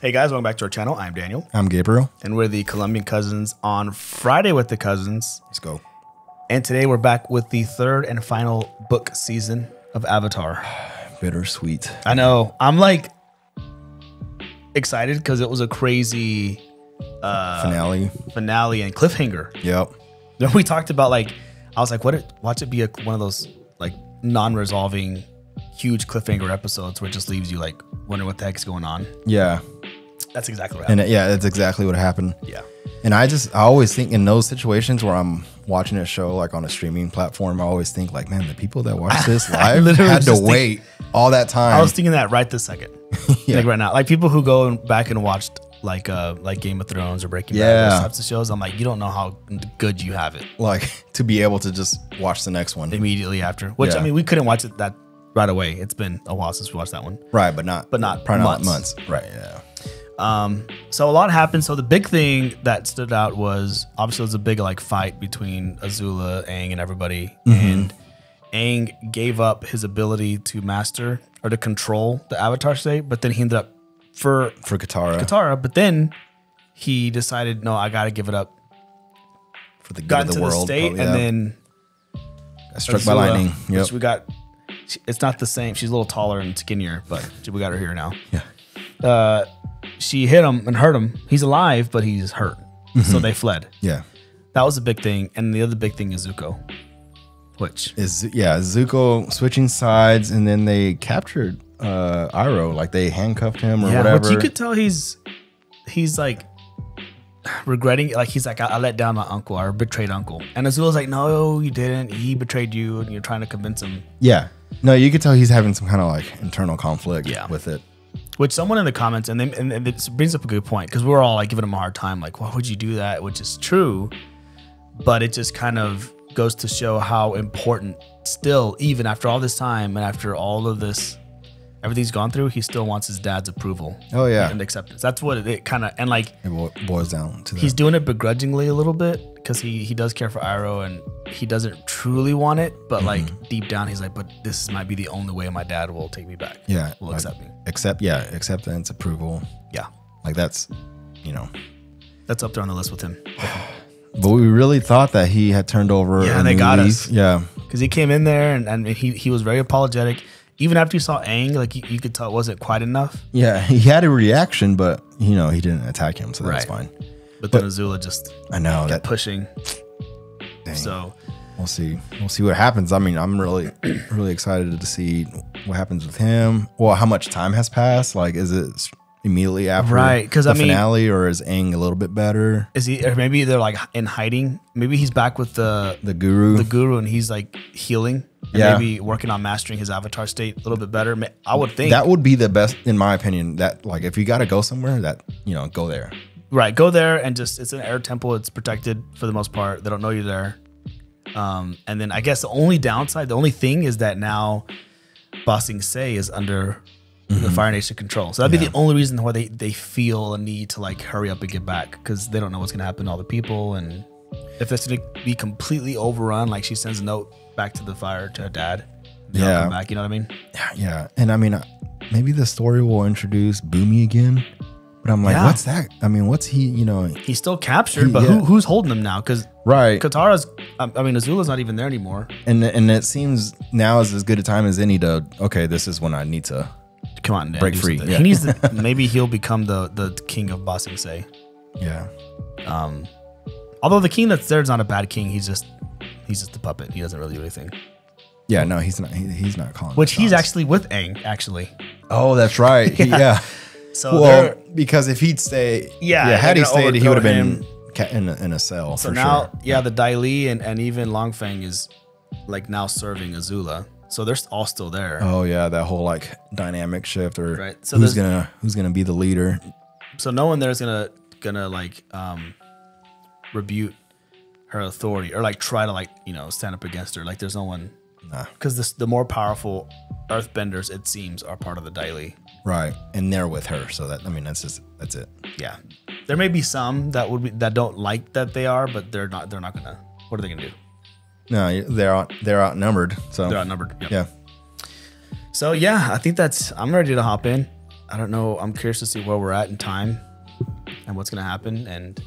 Hey guys, welcome back to our channel. I'm Daniel. I'm Gabriel. And we're the Colombian Cousins on Friday with the Cousins. Let's go. And today we're back with the third and final book season of Avatar. Bittersweet. I know. I'm like excited because it was a crazy Finale and cliffhanger. Yep. Then we talked about like, I was like, watch it be one of those like non-resolving huge cliffhanger episodes where it just leaves you like wondering what the heck's going on. Yeah. That's exactly what happened. And yeah, that's exactly what happened. Yeah. And I always think in those situations where I'm watching a show like on a streaming platform, I always think like, man, the people that watch this live had to wait all that time. I was thinking that right this second. Yeah. Like right now, like people who go back and watched like Game of Thrones or Breaking Bad, those types of shows. I'm like, you don't know how good you have it. Like to be able to just watch the next one immediately after, which I mean, we couldn't watch it that right away. It's been a while since we watched that one. Right. But not probably not months. Right. Yeah. So a lot happened. So the big thing that stood out was obviously it was a big like fight between Azula, Aang, and everybody. And Aang gave up his ability to master or to control the Avatar state, but then he ended up for Katara. But then he decided, no, I got to give it up for the good of the world. State, and then struck Azula, by lightning. Yep. Which we got. It's not the same. She's a little taller and skinnier, but we got her here now. Yeah. She hit him and hurt him. He's alive, but he's hurt. So they fled. Yeah. That was a big thing. And the other big thing is Zuko. Which is Zuko switching sides, and then they captured Iroh, like they handcuffed him or whatever. But you could tell he's like regretting, like he's like, I let down my uncle, our betrayed uncle. And Azula's like, no, you didn't. He betrayed you, and you're trying to convince him. Yeah. No, you could tell he's having some kind of like internal conflict with it. Which someone in the comments, and it brings up a good point, because we're all like giving him a hard time, like, why would you do that? Which is true, but it just kind of goes to show how important still, even after all this time and after all of this, everything's gone through, he still wants his dad's approval. Oh yeah, and acceptance. That's what it kind of, and like it boils down to. He's doing it begrudgingly a little bit because he does care for Iroh and he doesn't truly want it, but like deep down he's like, but this might be the only way my dad will take me back. Yeah, will accept me. Acceptance, approval. Yeah, like that's that's up there on the list with him. But we really thought that he had turned over. Yeah, and they got us. Yeah, because he came in there and he was very apologetic. Even after you saw Aang, like you could tell it wasn't quite enough. Yeah, he had a reaction, but he didn't attack him, so that's fine. But then Azula just kept pushing. Dang. So we'll see what happens. I mean, I'm really excited to see what happens with him. Well, how much time has passed? Like, is it immediately after the finale, or is Aang a little bit better? Is he? Or maybe they're like in hiding. Maybe he's back with the guru, and he's like healing. And maybe working on mastering his avatar state a little bit better. I would think that would be the best, in my opinion. That like if you got to go somewhere, that go there. Right, go there and just, it's an air temple. It's protected for the most part. They don't know you're there. And then I guess the only downside, the only thing is that now Ba Sing Se is under the Fire Nation control. So that'd be the only reason why they feel a need to like hurry up and get back, because they don't know what's going to happen to all the people. And if it's going to be completely overrun, like she sends a note back to the fire to her dad. Come back, you know what I mean? Yeah. And I mean, maybe the story will introduce Boomy again. But I'm like, what's that? I mean, what's he, He's still captured, but who's holding him now? Because Katara's, Azula's not even there anymore. And it seems now is as good a time as any to, okay, this is when I need to come on, break free. Yeah. He needs to, maybe he'll become the king of Ba Sing Se. Yeah. Although the king that's there is not a bad king. He's just a puppet. He doesn't really do anything. Yeah, no, he's not. He's not calling. Which he's actually with Aang, actually. Oh, that's right. Yeah. So because if he'd stay, had he stayed, he would have been in a cell. So for now, sure. the Dai Li and even Longfeng is like now serving Azula. So they're all still there. Oh yeah, that whole like dynamic shift, or so who's gonna be the leader. So no one there is gonna like rebuke her authority or like try to like stand up against her. Like there's no one. Nah. Because the more powerful earthbenders, it seems, are part of the Dai Li. Right, and they're with her, so that's it. Yeah, there may be some that don't like that they are, but they're not gonna. What are they gonna do? No, they're outnumbered. So they're outnumbered. Yep. Yeah. So yeah, I think I'm ready to hop in. I don't know. I'm curious to see where we're at in time and what's gonna happen, and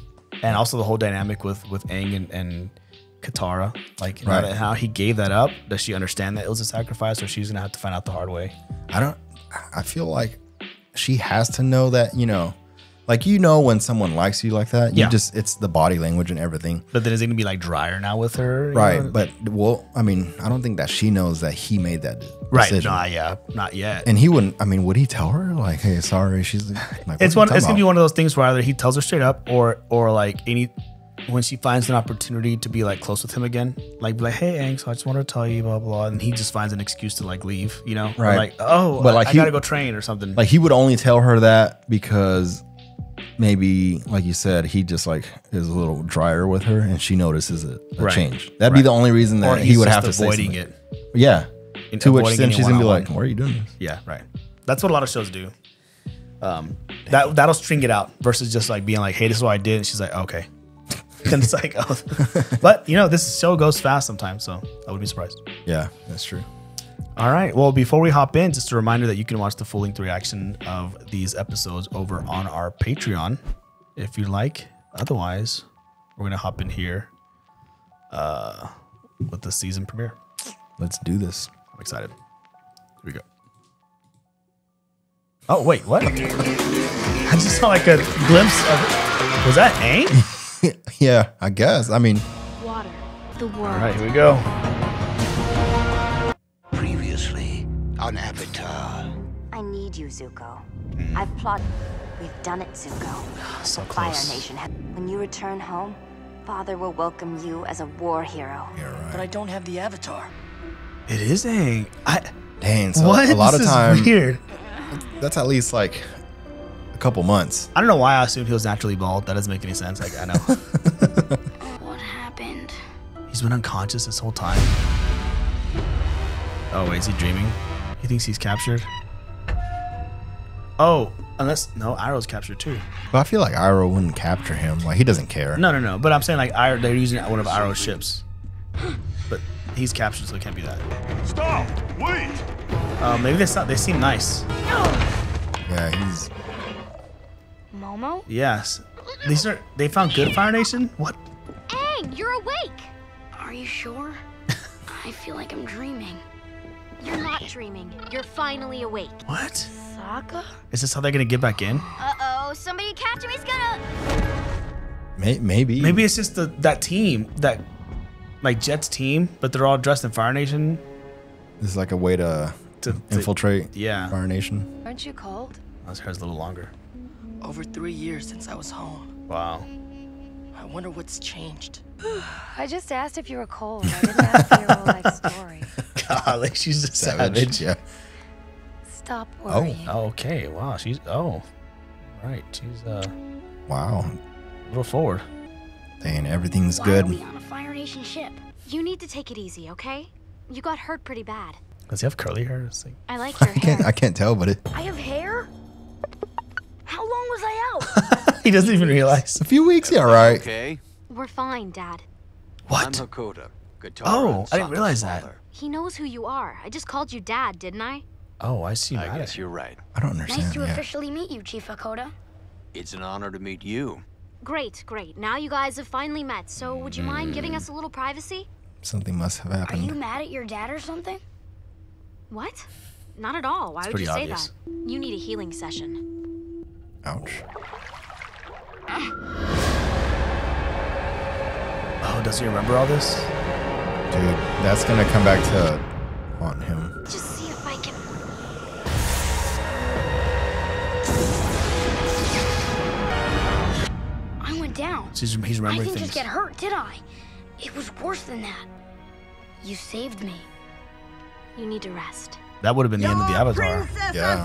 also the whole dynamic with Aang and Katara, like how he gave that up. Does she understand that it was a sacrifice, or she's gonna have to find out the hard way? I feel like she has to know that, like, when someone likes you like that, it's the body language and everything. But then is it gonna be like drier now with her? Right. But I don't think that she knows that he made that decision. Right. Not yet. And he wouldn't, would he tell her like, hey, sorry? She's like, it's gonna be one of those things where either he tells her straight up or like when she finds an opportunity to be like close with him again, like hey Aang, so I just wanted to tell you blah blah, and he just finds an excuse to like leave, right? Or like, oh, but like I gotta go train or something. Like he would only tell her that because maybe, like you said, he just like is a little drier with her, and she notices a change. That'd be the only reason that he would have to say something. It. Yeah. To which then she's gonna be like, "Why are you doing this?" Yeah, right. That's what a lot of shows do. That'll string it out versus just like being like, "Hey, this is what I did," and she's like, "Okay." And it's like, oh. But this show goes fast sometimes, so I wouldn't be surprised. Yeah, that's true. All right. Well, before we hop in, just a reminder that you can watch the full-length reaction of these episodes over on our Patreon, if you like. Otherwise, we're gonna hop in here with the season premiere. Let's do this. I'm excited. Here we go. Oh wait, what? I just saw like a glimpse of. Was that Aang? Yeah, I guess. Water, the world. All right, here we go. Previously on Avatar. I need you, Zuko. I've plotted. We've done it, Zuko. So the Fire close. Nation. When you return home, Father will welcome you as a war hero. Yeah, right. But I don't have the Avatar. It is Aang. Dang, so what? a lot This of is time. Weird. That's at least like a couple months. I don't know why I assumed he was naturally bald. That doesn't make any sense. Like, I know. What happened? He's been unconscious this whole time. Oh, wait, is he dreaming? He thinks he's captured? Oh, unless... No, Iroh's captured too. But I feel like Iroh wouldn't capture him. Like, he doesn't care. No. But I'm saying, like, they're using one of Iroh's ships. But he's captured, so it can't be that. Stop! Wait! Maybe they seem nice. Yeah, he's... Momo? Yes. They found good Fire Nation? What? Aang, you're awake! Are you sure? I feel like I'm dreaming. You're not dreaming. You're finally awake. What? Sokka? Is this how they're going to get back in? Uh-oh, somebody catch him, he's gonna... Maybe. Maybe it's just that team, that like Jet's team, but they're all dressed in Fire Nation. This is like a way to infiltrate Fire Nation. Aren't you cold? Oh, his hair's a little longer. Over 3 years since I was home. Wow. I wonder what's changed. I just asked if you were cold. I didn't ask for your whole life story. Golly, she's a savage. Yeah. Stop worrying. Oh, okay. Wow. Right. She's Wow. a little forward. Dang, everything's Why good. are we on a Fire Nation ship? You need to take it easy, okay? You got hurt pretty bad. Does he have curly hair? It's like... I like your hair. I can't tell, but I have hair? How long was I out? He doesn't even realize. a few weeks, yeah, right. Okay. We're fine, Dad. What? I'm Hakoda, guitar. Oh, and I didn't realize Sokka's that. father. He knows who you are. I just called you Dad, didn't I? Oh, I see. I guess you're right. I don't understand. Nice to yeah. officially meet you, Chief Hakoda. It's an honor to meet you. Great. Now you guys have finally met, so would you mind giving us a little privacy? Something must have Are happened. you mad at your dad or something? What? Not at all. Why would pretty you say obvious. that? You need a healing session. Ouch. Oh, does he remember all this? Dude, that's gonna come back to haunt him. Just see if I can... I went down. So he's I remembering didn't things. just get hurt, did I? It was worse than that. You saved me. You need to rest. That would have been the end of the Avatar. Yeah.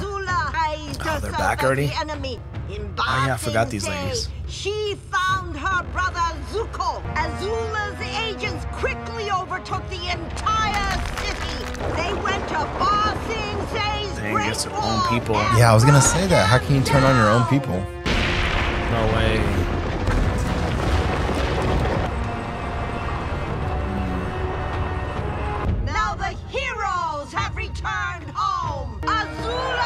Oh, they're back already? Oh yeah, I forgot these ladies. She found her brother Zuko. Azula's agents quickly overtook the entire city. They went to Ba Sing Se's Dang, great it's their own wall people. and Yeah, I was gonna say that. How can you turn on your own people? No way. Now the heroes have returned home. Azula!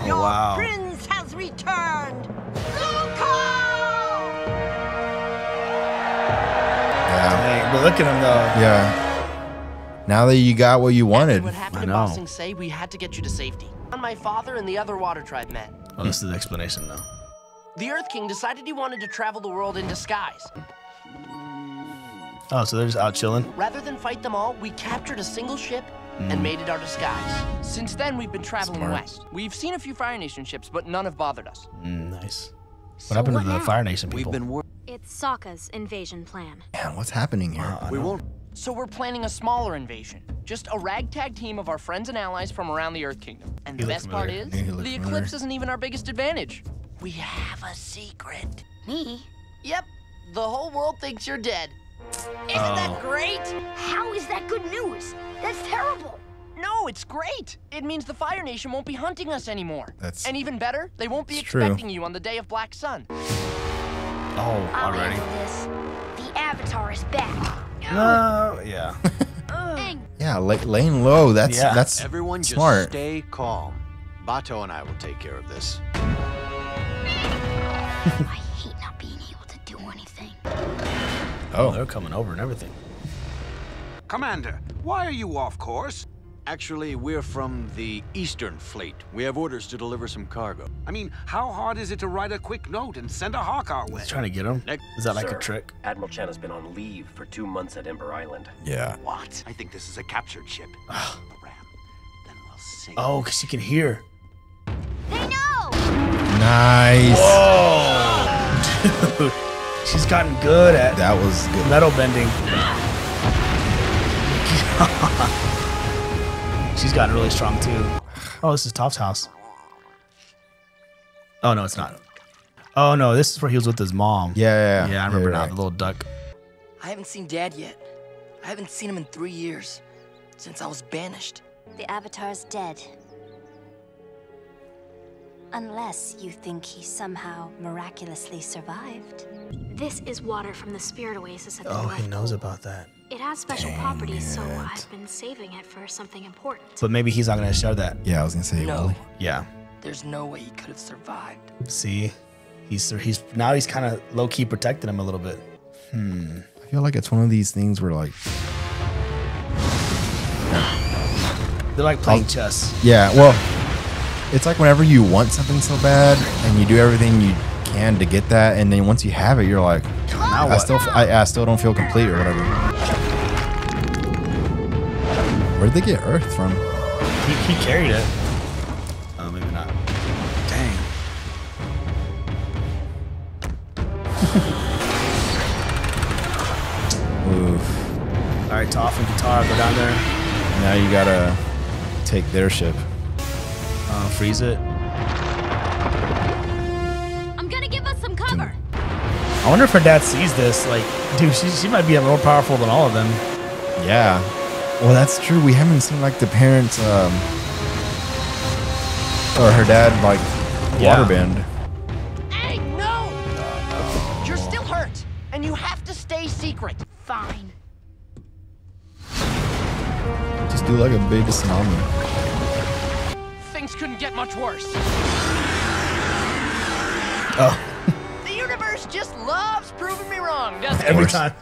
Your wow. prince has returned. Zuko! Yeah. Dang, but look at him though. Yeah. Now that you got what you wanted. What happened I in know. Ba Sing Se, we had to get you to safety. And my father and the other water tribe met. Oh, this is the explanation though. The Earth King decided he wanted to travel the world in disguise. Oh, so they're just out chilling. Rather than fight them all, we captured a single ship and made it our disguise. Since then, we've been traveling Smart. west. We've seen a few Fire Nation ships, but none have bothered us. Nice. So What happened to the now? Fire Nation people? We've been It's Sokka's invasion plan. Man, what's happening here? We won't. So we're planning a smaller invasion. Just a ragtag team of our friends and allies from around the Earth Kingdom. And He the looked best part familiar. is, Yeah, he looked the familiar. eclipse isn't even our biggest advantage. We have a secret. Me? Yep, the whole world thinks you're dead. Isn't that great? How is that good news? That's terrible. No, it's great. It means the Fire Nation won't be hunting us anymore. That's- And even better, they won't be it's true. expecting you on the day of Black Sun. Oh, I'll already. handle this. The Avatar is back. No, yeah. Aang, Yeah, laying low. That's Yeah. that's Everyone just smart. stay calm. Bato and I will take care of this. I hate not being able to do anything. Oh, they're coming over and everything. Commander, why are you off course? Actually, we're from the Eastern Fleet. We have orders to deliver some cargo. I mean, how hard is it to write a quick note and send a hawk our way? He's trying to get him. Is that like Sir, a trick? Admiral Chen has been on leave for 2 months at Ember Island. Yeah. What? I think this is a captured ship. The ram. Then we'll see. Oh, because she can hear. They know! Nice. Oh, dude. She's gotten good at That was good. metal bending. She's gotten really strong too. Oh, this is Toph's house. Oh no, it's not. Oh no, this is where he was with his mom. Yeah. Yeah, I remember You're now. right. The little duck. I haven't seen Dad yet. I haven't seen him in 3 years, since I was banished. The Avatar's dead. Unless you think he somehow miraculously survived. This is water from the spirit oasis at the Oh, North he knows Pole. about that. It has special properties, so I've been saving it for something important. But maybe he's not gonna share that. Yeah, I was gonna say. No. Willie. Yeah. There's no way he could have survived. See, he's now he's kind of low key protecting him a little bit. I feel like it's one of these things where like. They're like playing chess. Yeah. Well, it's like whenever you want something so bad and you do everything you can to get that, and then once you have it, you're like, Now I what? still don't feel complete or whatever. Where did they get Earth from? He carried it. Oh, maybe not. Dang. Oof. All right, Toph and Katara, go down there. Now you gotta take their ship. Freeze it. I'm gonna give us some cover. I wonder if her dad sees this. Like, dude, she might be more powerful than all of them. Yeah. Well, that's true. We haven't seen like the parents, or her dad, like Yeah. waterbend. Hey, no! You're still hurt, and you have to stay secret. Fine. Just do like a big tsunami. Things couldn't get much worse. Oh, The universe just loves proving me wrong, doesn't it? every time.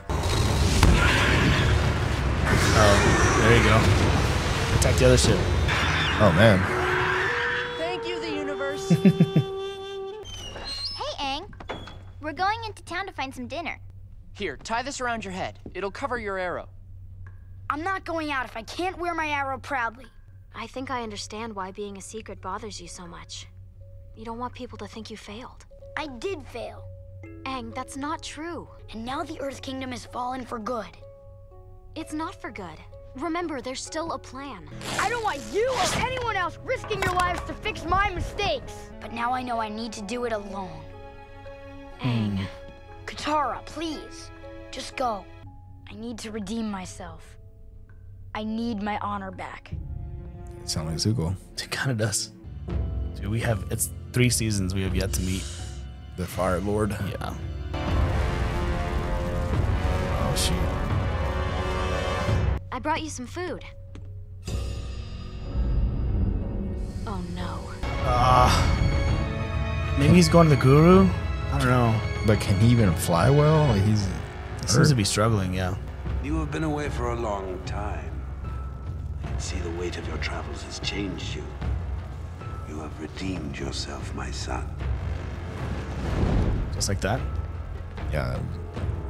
Oh, there you go. Protect the other ship. Oh man. Thank you, the universe. Hey, Aang. We're going into town to find some dinner. Here, tie this around your head. It'll cover your arrow. I'm not going out if I can't wear my arrow proudly. I think I understand why being a secret bothers you so much. You don't want people to think you failed. I did fail. Aang, that's not true. And now the Earth Kingdom has fallen for good. It's not for good. Remember, there's still a plan. I don't want you or anyone else risking your lives to fix my mistakes. But now I know I need to do it alone. Aang. Katara, please. Just go. I need to redeem myself. I need my honor back. Sound like Zuko. It kind of does. Dude, it's 3 seasons we have yet to meet. The Fire Lord. Yeah. Oh, shoot. I brought you some food. Oh no. Maybe he's going to the guru. I don't know. But can he even fly well? Like he seems to be struggling. Yeah. You have been away for a long time. I can see the weight of your travels has changed you. You have redeemed yourself, my son. Just like that? Yeah.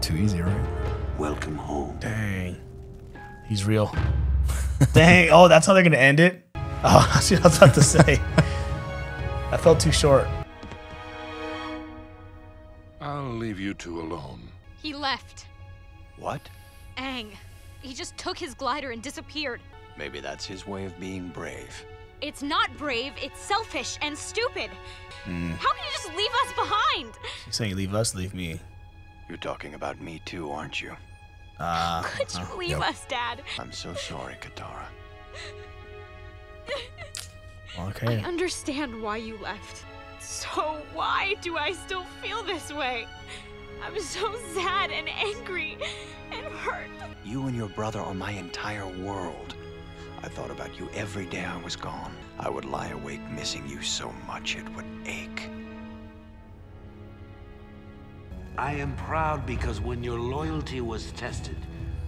Too easy, right? Welcome home. Dang. He's real. Dang. Oh, that's how they're going to end it? Oh, that's what I was about to say. I felt too short. I'll leave you two alone. He left. What? Aang. He just took his glider and disappeared. Maybe that's his way of being brave. It's not brave, it's selfish and stupid. How can you just leave us behind? You're saying leave us, leave me. You're talking about me too, aren't you? Could you leave us, Dad? I'm so sorry, Katara. Okay. I understand why you left. So why do I still feel this way? I'm so sad and angry and hurt. You and your brother are my entire world. I thought about you every day I was gone. I would lie awake missing you so much it would ache. I am proud because when your loyalty was tested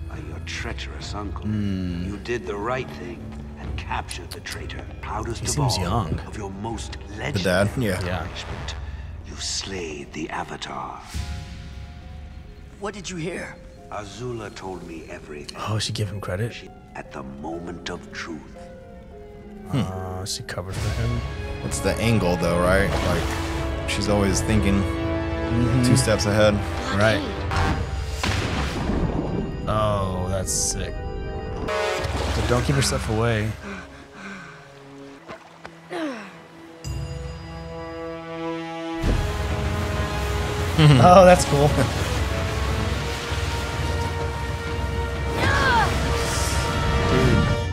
by your treacherous uncle, you did the right thing and captured the traitor. Proudest He of seems all young. of your most The legendary dad? Yeah. accomplishment. You slayed the Avatar. What did you hear? Azula told me everything. Oh, she give him credit? At the moment of truth. She covered for him. What's the angle though, right? Like she's always thinking 2 steps ahead. Right. Oh, that's sick. But don't keep yourself away. Oh, that's cool.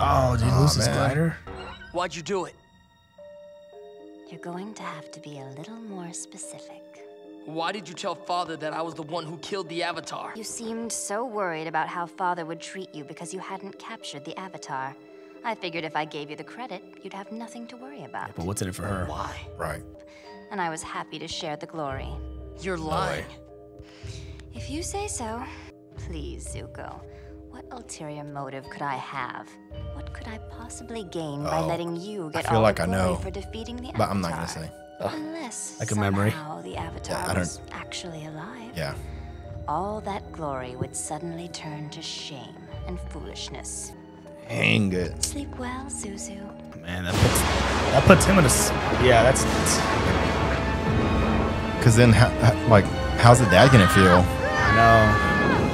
Oh, did he lose his glider? Why'd you do it? You're going to have to be a little more specific. Why did you tell Father that I was the one who killed the Avatar? You seemed so worried about how Father would treat you because you hadn't captured the Avatar. I figured if I gave you the credit, you'd have nothing to worry about. But what's in it for her? Why? Right. And I was happy to share the glory. You're lying. If you say so. Please, Zuko. What ulterior motive could I have? What could I possibly gain by letting you get feel all like the I glory know, for defeating the Avatar? but I'm not gonna say. Unless Like a memory. somehow the Avatar I was actually alive. Yeah. All that glory would suddenly turn to shame and foolishness. Hang it. Sleep well, Zuzu. Man, that puts him in a... Yeah, that's... Because then, like, how's the dad gonna feel? I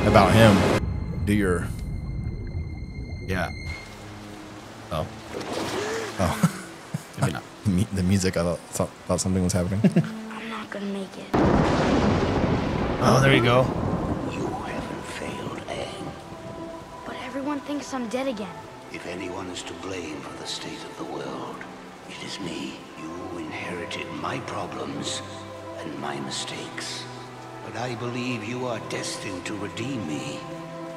know. About him? Do your... Yeah. Oh. Oh. Maybe not. The music, I thought something was happening. I'm not gonna make it. Oh, there you go. You haven't failed, Aang. But everyone thinks I'm dead again. If anyone is to blame for the state of the world, it is me. You inherited my problems and my mistakes. But I believe you are destined to redeem me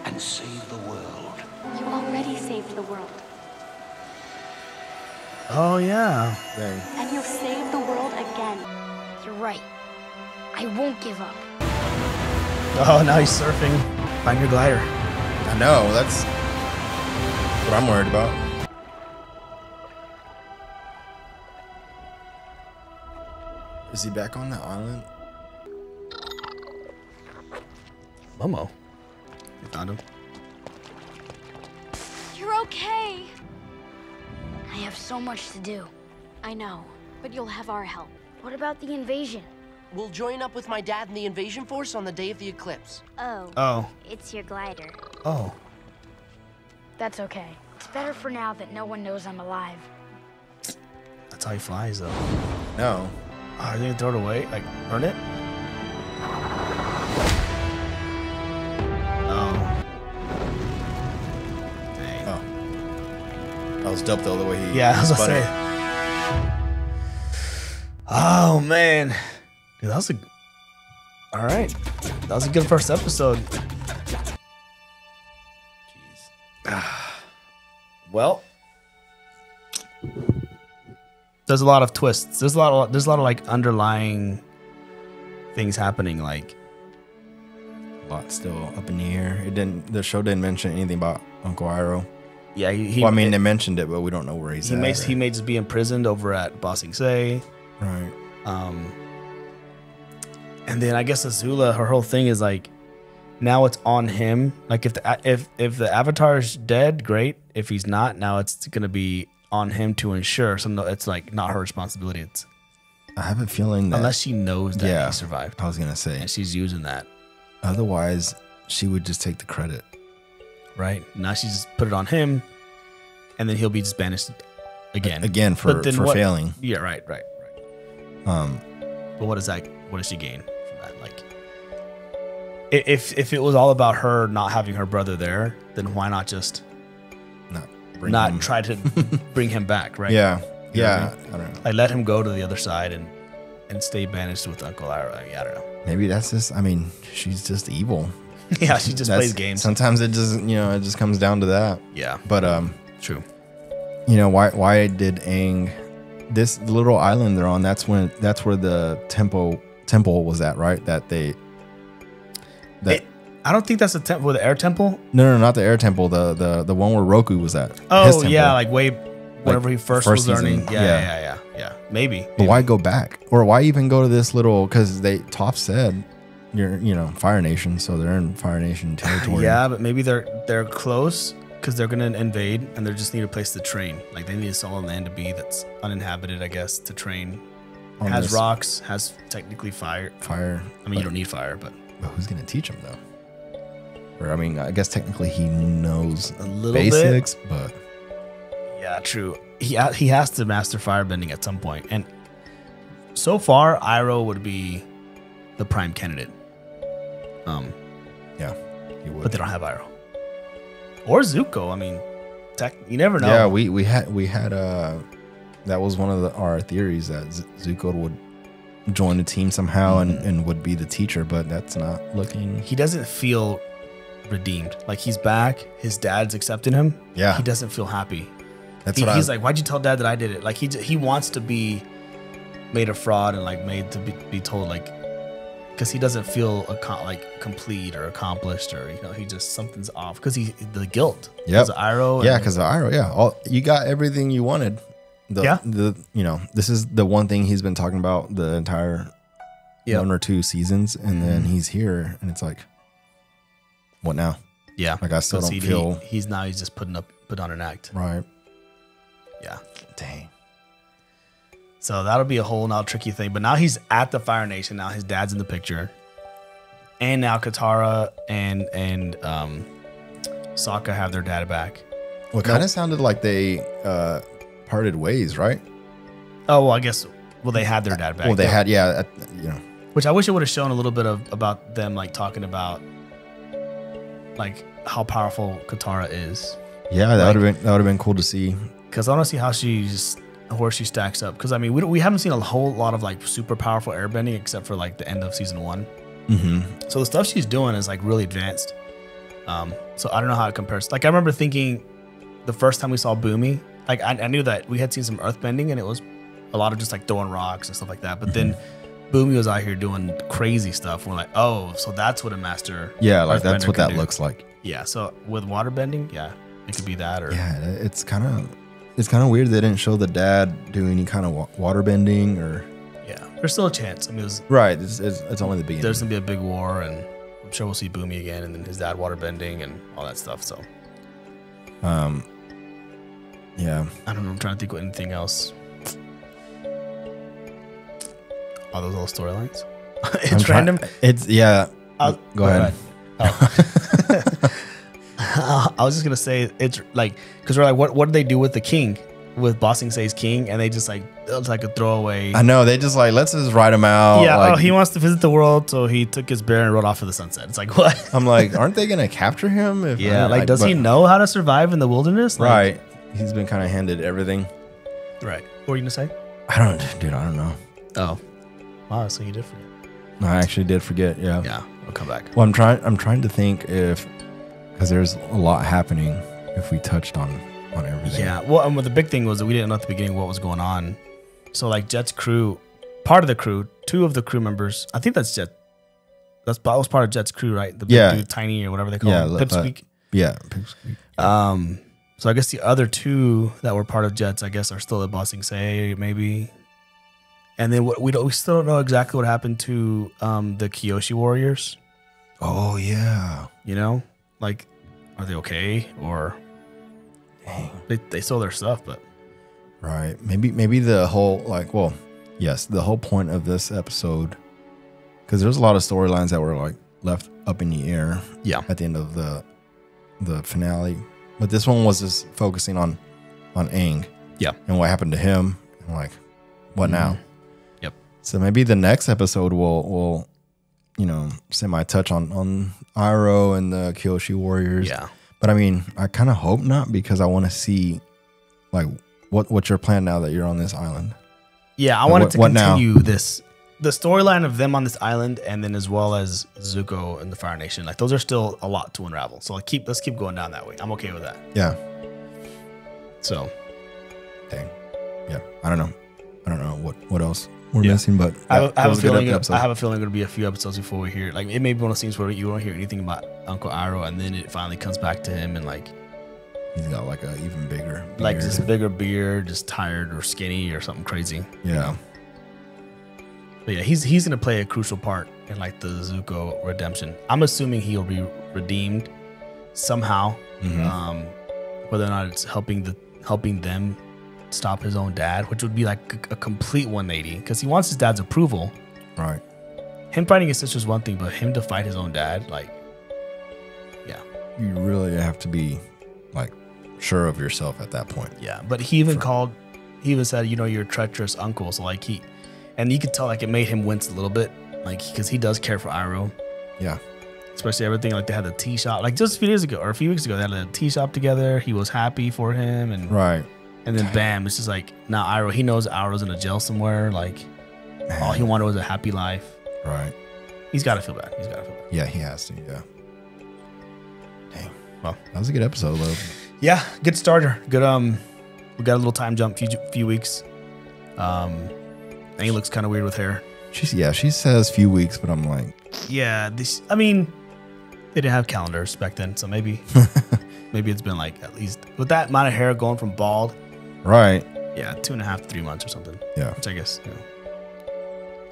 and save the world. You already saved the world. Oh, yeah. Dang. And you'll save the world again. You're right. I won't give up. Oh, now he's surfing. Find your glider. I know, that's what I'm worried about. Is he back on the island? Momo. You found him. You're okay. I have so much to do. I know, but you'll have our help. What about the invasion? We'll join up with my dad and the invasion force on the day of the eclipse. Oh. It's your glider. Oh. That's okay. It's better for now that no one knows I'm alive. That's how he flies, though. No. Oh, are they gonna throw it away? Like, burn it? Oh. Dang. Oh. That was dope, though, the way he Yeah, I was spun gonna it. say. Oh, man. Dude, that was a... All right. That was a good first episode. Well. there's a lot of twists. There's a lot of like underlying things happening. Like a lot still up in the air. The show didn't mention anything about Uncle Iroh. Yeah, well, I mean, they mentioned it, but we don't know where he's at. He may just be imprisoned over at Ba Sing Se. Right. And then I guess Azula, her whole thing is like, now it's on him. Like if the Avatar is dead, great. If he's not, now it's gonna be on him to ensure. So no, it's like not her responsibility. It's I have a feeling that unless she knows that he survived. I was gonna say, and she's using that. Otherwise, she would just take the credit. Right now, she just put it on him, and then he'll be just banished again. Again for failing. Yeah, right. But what is that? What does she gain from that? Like, if it was all about her not having her brother there, then why not just not try to bring him back? Right? Yeah. You know what I mean? I don't know. Like let him go to the other side and stay banished with Uncle Iroh. I don't know. Maybe that's just. I mean, she's just evil. Yeah, she just plays games. Sometimes it just comes down to that. Yeah. But true. You know, why did Aang, this little island they're on, that's where the temple was at, right? I don't think that's the temple, the air temple. No, not the air temple. The one where Roku was at. Oh yeah, like whenever he first was learning. Yeah. Maybe. But why go back, or why even go to this little? Because Toph said, you're Fire Nation, so they're in Fire Nation territory. Yeah, but maybe they're close because they're gonna invade and they just need a place to train. Like they need a solid land to be that's uninhabited, I guess, to train. Has rocks, has technically fire. I mean, you don't need fire, but who's gonna teach him though? Or I mean, I guess technically he knows a little basics, bit, but yeah, true. He has to master firebending at some point, and so far, Iroh would be the prime candidate. Yeah, he would. But they don't have Iroh or Zuko. I mean, you never know. Yeah, we had that was one of our theories that Zuko would join the team somehow and would be the teacher, but that's not looking. He doesn't feel redeemed. Like he's back. His dad's accepting him. Yeah, he doesn't feel happy. He's like, why'd you tell Dad that I did it? Like he wants to be made a fraud and like made to be told like, because he doesn't feel like complete or accomplished, or he just something's off because the guilt. Yeah, because of Iroh. Yeah, because of Iroh. Yeah, you got everything you wanted. This is the one thing he's been talking about the entire 1 or 2 seasons, and then he's here, and it's like, what now? Yeah, like I still don't feel. He's just put on an act. Right. Yeah. Dang. So that'll be a whole now tricky thing. But now he's at the Fire Nation. Now his dad's in the picture, and now Katara and Sokka have their dad back. Well, it kind of sounded like they parted ways, right? Oh well, I guess. Well, they had their dad back. Well, they had, Which I wish it would have shown a little bit about them, like talking about like how powerful Katara is. Yeah, that would have been cool to see. Because I want to see how she stacks up. Because I mean, we haven't seen a whole lot of like super powerful airbending except for like the end of season 1. Mm-hmm. So the stuff she's doing is like really advanced. So I don't know how it compares. Like I remember thinking the first time we saw Boomy, like I knew that we had seen some earthbending and it was a lot of just like throwing rocks and stuff like that. But then Boomy was out here doing crazy stuff. We're like, oh, so that's what a master. Yeah, like that's what that looks like. Yeah. So with waterbending, yeah, it could be that. Or yeah, it's kind of weird they didn't show the dad do any kind of waterbending or. Yeah, there's still a chance. I mean, right. It's only the beginning. There's gonna be a big war, and I'm sure we'll see Boomy again, and then his dad waterbending and all that stuff. So. Yeah. I don't know. I'm trying to think of anything else. Are those all storylines? It's random. It's go ahead. I was just gonna say it's like because we're like, what did they do with the king, with Ba Sing Se's king, and they just like it was like a throwaway. I know they just like let's just write him out. Yeah. Like, he wants to visit the world, so he took his bear and rode off to the sunset. It's like what? I'm like, aren't they gonna capture him? Does he know how to survive in the wilderness? Like, right. He's been kind of handed everything. Right. What were you gonna say? I don't know. Oh. Wow, so you did forget. I actually did forget, yeah. Yeah, I'll come back. Well, I'm trying to think because there's a lot happening if we touched on everything. Yeah, well, the big thing was that we didn't know at the beginning what was going on So like Jet's crew, part of the crew, 2 of the crew members. I think that's Jet. That was part of Jet's crew, right? The big dude, Tiny or whatever they call him. Pipsqueak. Yeah, Pipsqueak. So I guess the other 2 that were part of Jet's, I guess, are still at Ba Sing Se, maybe. And then we still don't know exactly what happened to the Kyoshi warriors. Oh yeah. You know, like, are they okay or? Dang. They stole their stuff, but. Right. Maybe the whole yes, the whole point of this episode, because there's a lot of storylines that were like left up in the air. Yeah. At the end of the finale, but this one was just focusing on Aang. Yeah. And what happened to him, and like, what now? Yep. So maybe the next episode will semi-touch on Iroh and the Kyoshi warriors. Yeah. But I mean, I kind of hope not, because I want to see like what's your plan now that you're on this island. Yeah, I wanted to continue the storyline of them on this island, and then as well as Zuko and the Fire Nation. Like, those are still a lot to unravel. So let's keep going down that way. I'm okay with that. Yeah. So, dang. Yeah. I don't know what else we're missing, but I have a feeling it'll be a few episodes before we hear. Like, it may be one of those things where you won't hear anything about Uncle Iroh, and then it finally comes back to him, and like he's got like a even bigger beard. Like this bigger beard, just tired or skinny or something crazy. Yeah. You know? But yeah, he's gonna play a crucial part in like the Zuko redemption. I'm assuming he'll be redeemed somehow. Mm-hmm. Whether or not it's helping them stop his own dad, which would be like a complete 180, because he wants his dad's approval. Right. Him fighting his sister's one thing, but him to fight his own dad, like, yeah. You really have to be like sure of yourself at that point. Yeah, but he even said, you're a treacherous uncle. So like and you could tell like it made him wince a little bit, like, because he does care for Iroh. Yeah. Especially everything, like they had the tea shop, like just a few weeks ago, they had a tea shop together. He was happy for him, and right. And then bam, it's just like now Iroh, he knows Iroh's in a jail somewhere. Like, all he wanted was a happy life. Right. He's got to feel bad. Yeah, he has to. Yeah. Dang. Well, that was a good episode, though. Yeah, good starter. Good. We got a little time jump, few weeks. And he looks kind of weird with hair. She says few weeks, but I'm like, yeah. They didn't have calendars back then, so maybe it's been like at least with that amount of hair going from bald. Right. Yeah, 2.5 to 3 months or something. Yeah. Which I guess,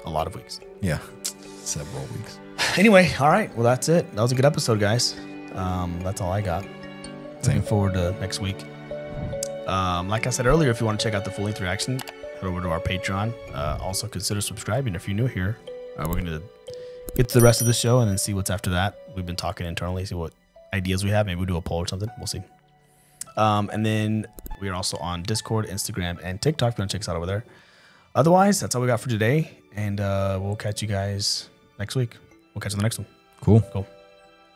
a lot of weeks. Yeah. Several weeks. Anyway, all right. Well, that's it. That was a good episode, guys. That's all I got. Looking forward to next week. Like I said earlier, if you want to check out the full-length reaction, head over to our Patreon. Also, consider subscribing if you're new here. We're going to get to the rest of the show and then see what's after that. We've been talking internally, see what ideas we have. Maybe we'll do a poll or something. We'll see. And then we are also on Discord, Instagram, and TikTok. If you want to check us out over there. Otherwise, that's all we got for today. And we'll catch you guys next week. We'll catch you on the next one. Cool.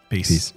Peace.